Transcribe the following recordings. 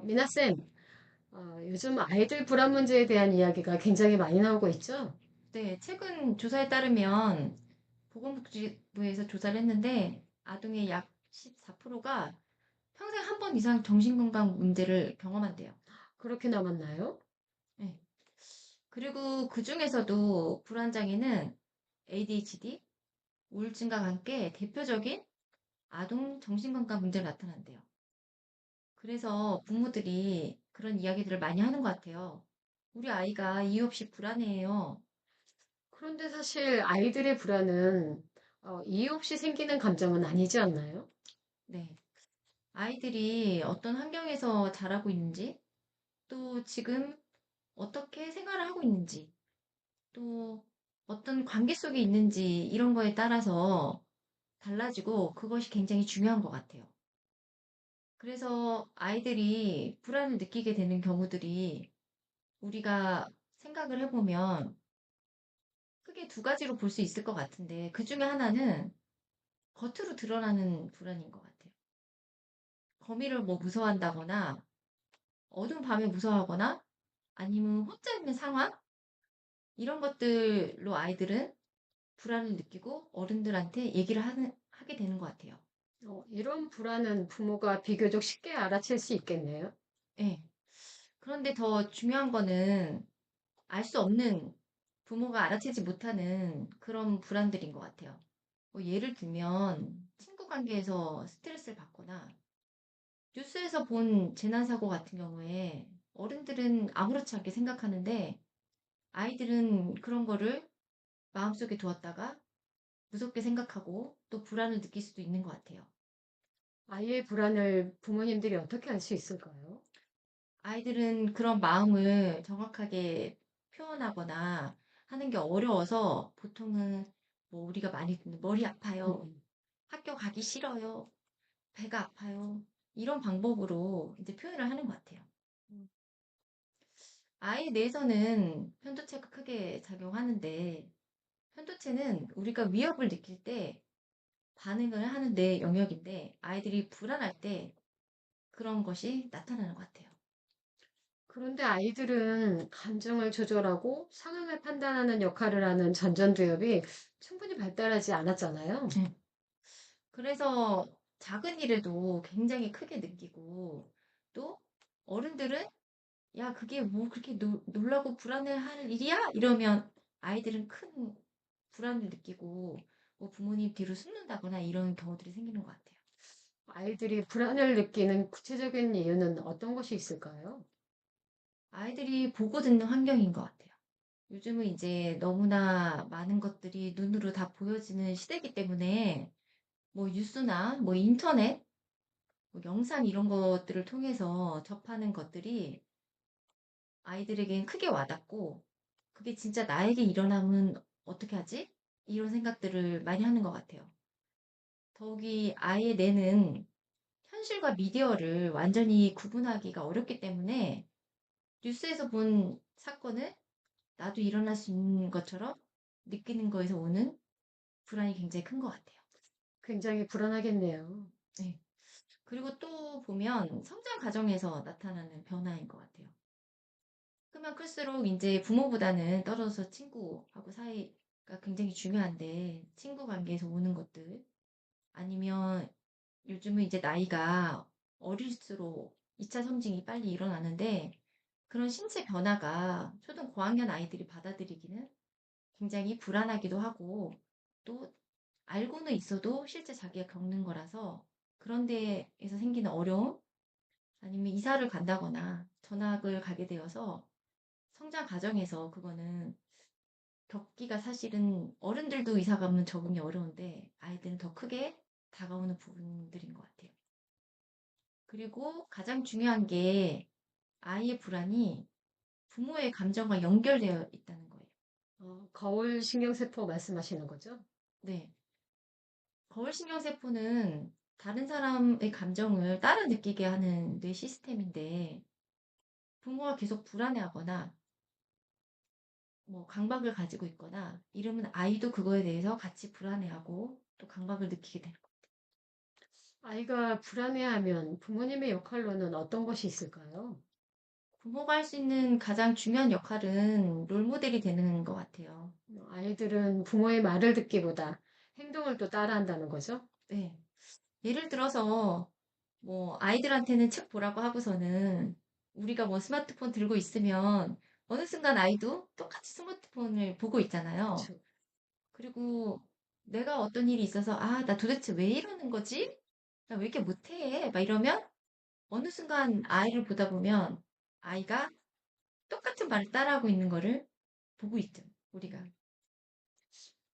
미나쌤, 요즘 아이들 불안 문제에 대한 이야기가 굉장히 많이 나오고 있죠? 네, 최근 조사에 따르면 보건복지부에서 조사를 했는데 아동의 약 14%가 평생 한 번 이상 정신건강 문제를 경험한대요. 그렇게 남았나요? 네. 그리고 그 중에서도 불안장애는 ADHD, 우울증과 함께 대표적인 아동 정신건강 문제로 나타난대요. 그래서 부모들이 그런 이야기들을 많이 하는 것 같아요. 우리 아이가 이유 없이 불안해해요. 그런데 사실 아이들의 불안은 이유 없이 생기는 감정은 아니지 않나요? 네. 아이들이 어떤 환경에서 자라고 있는지, 또 지금 어떻게 생활을 하고 있는지, 또 어떤 관계 속에 있는지 이런 거에 따라서 달라지고 그것이 굉장히 중요한 것 같아요. 그래서 아이들이 불안을 느끼게 되는 경우들이 우리가 생각을 해보면 크게 두 가지로 볼 수 있을 것 같은데 그 중에 하나는 겉으로 드러나는 불안인 것 같아요. 거미를 뭐 무서워한다거나 어두운 밤에 무서워하거나 아니면 혼자 있는 상황 이런 것들로 아이들은 불안을 느끼고 어른들한테 얘기를 하게 되는 것 같아요. 이런 불안은 부모가 비교적 쉽게 알아챌 수 있겠네요. 예. 그런데 더 중요한 거는 알 수 없는 부모가 알아채지 못하는 그런 불안들인 것 같아요. 뭐 예를 들면 친구 관계에서 스트레스를 받거나 뉴스에서 본 재난사고 같은 경우에 어른들은 아무렇지 않게 생각하는데 아이들은 그런 거를 마음속에 두었다가 무섭게 생각하고 또 불안을 느낄 수도 있는 것 같아요. 아이의 불안을 부모님들이 어떻게 알 수 있을까요? 아이들은 그런 마음을 정확하게 표현하거나 하는 게 어려워서 보통은 뭐 우리가 많이 듣는 머리 아파요. 음. 학교 가기 싫어요. 배가 아파요. 이런 방법으로 이제 표현을 하는 것 같아요. 음. 아이 뇌에서는 편도체가 크게 작용하는데 편도체는 우리가 위협을 느낄 때 반응을 하는 뇌 영역인데 아이들이 불안할 때 그런 것이 나타나는 것 같아요. 그런데 아이들은 감정을 조절하고 상황을 판단하는 역할을 하는 전전두엽이 충분히 발달하지 않았잖아요. 네. 그래서 작은 일에도 굉장히 크게 느끼고 또 어른들은 야, 그게 뭐 그렇게 놀라고 불안해할 일이야? 이러면 아이들은 큰 불안을 느끼고 뭐 부모님 뒤로 숨는다거나 이런 경우들이 생기는 것 같아요. 아이들이 불안을 느끼는 구체적인 이유는 어떤 것이 있을까요? 아이들이 보고 듣는 환경인 것 같아요. 요즘은 이제 너무나 많은 것들이 눈으로 다 보여지는 시대이기 때문에 뭐 뉴스나 뭐 인터넷, 뭐 영상 이런 것들을 통해서 접하는 것들이 아이들에겐 크게 와닿고 그게 진짜 나에게 일어나면 어떻게 하지? 이런 생각들을 많이 하는 것 같아요. 더욱이 아이의 뇌는 현실과 미디어를 완전히 구분하기가 어렵기 때문에 뉴스에서 본 사건을 나도 일어날 수 있는 것처럼 느끼는 거에서 오는 불안이 굉장히 큰 것 같아요. 굉장히 불안하겠네요. 네. 그리고 또 보면 성장 과정에서 나타나는 변화인 것 같아요. 크면 클수록 이제 부모보다는 떨어져서 친구하고 사이가 굉장히 중요한데 친구 관계에서 오는 것들 아니면 요즘은 이제 나이가 어릴수록 2차 성징이 빨리 일어나는데 그런 신체 변화가 초등 고학년 아이들이 받아들이기는 굉장히 불안하기도 하고 또 알고는 있어도 실제 자기가 겪는 거라서 그런 데에서 생기는 어려움 아니면 이사를 간다거나 전학을 가게 되어서 성장 과정에서 그거는 겪기가 사실은 어른들도 이사 가면 적응이 어려운데 아이들은 더 크게 다가오는 부분들인 것 같아요. 그리고 가장 중요한 게 아이의 불안이 부모의 감정과 연결되어 있다는 거예요. 거울 신경세포 말씀하시는 거죠? 네. 거울신경세포는 다른 사람의 감정을 따라 느끼게 하는 뇌 시스템인데 부모가 계속 불안해하거나 뭐 강박을 가지고 있거나 이러면 아이도 그거에 대해서 같이 불안해하고 또 강박을 느끼게 되는 거예요. 아이가 불안해하면 부모님의 역할로는 어떤 것이 있을까요? 부모가 할 수 있는 가장 중요한 역할은 롤모델이 되는 것 같아요. 아이들은 부모의 말을 듣기보다 행동을 또 따라한다는 거죠? 네. 예를 들어서 뭐 아이들한테는 책 보라고 하고서는 우리가 뭐 스마트폰 들고 있으면 어느 순간 아이도 똑같이 스마트폰을 보고 있잖아요. 그쵸. 그리고 내가 어떤 일이 있어서 '아 나 도대체 왜 이러는 거지? 나 왜 이렇게 못해?' 막 이러면 어느 순간 아이를 보다 보면 아이가 똑같은 말을 따라하고 있는 거를 보고 있죠, 우리가.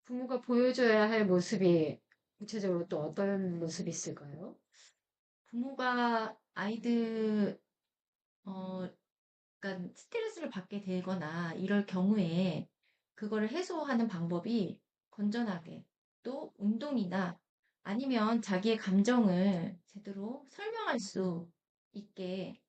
부모가 보여줘야 할 모습이 구체적으로 또 어떤 모습이 있을까요? 부모가 아이들 어 그러니까 스트레스를 받게 되거나 이럴 경우에 그거를 해소하는 방법이 건전하게 또 운동이나 아니면 자기의 감정을 제대로 설명할 수 있게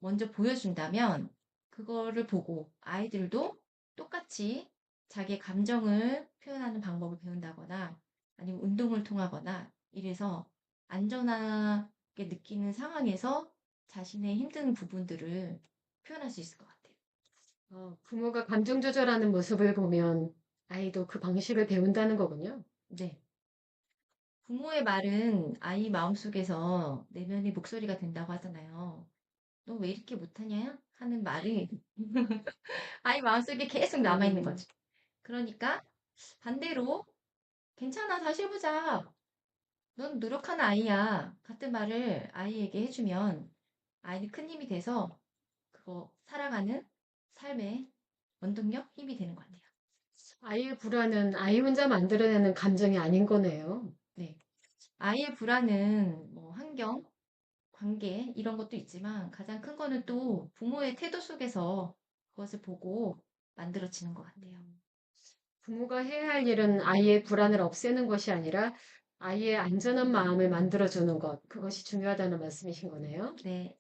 먼저 보여준다면 그거를 보고 아이들도 똑같이 자기의 감정을 표현하는 방법을 배운다거나 아니면 운동을 통하거나 이래서 안전하게 느끼는 상황에서 자신의 힘든 부분들을 표현할 수 있을 것 같아요. 부모가 감정 조절하는 모습을 보면 아이도 그 방식을 배운다는 거군요. 네. 부모의 말은 아이 마음속에서 내면의 목소리가 된다고 하잖아요. 너 왜 이렇게 못하냐? 하는 말이 아이 마음속에 계속 남아있는 음, 거죠. 그러니까 반대로 "괜찮아. 다시 해 보자. 넌 노력하는 아이야." 같은 말을 아이에게 해 주면 아이는 큰 힘이 돼서 그거 살아가는 삶의 원동력, 힘이 되는 것 같아요. 아이의 불안은 아이 혼자 만들어내는 감정이 아닌 거네요. 네. 아이의 불안은 뭐 환경, 관계 이런 것도 있지만 가장 큰 거는 또 부모의 태도 속에서 그것을 보고 만들어지는 것 같아요. 부모가 해야 할 일은 아이의 불안을 없애는 것이 아니라 아이의 안전한 마음을 만들어주는 것, 그것이 중요하다는 말씀이신 거네요. 네.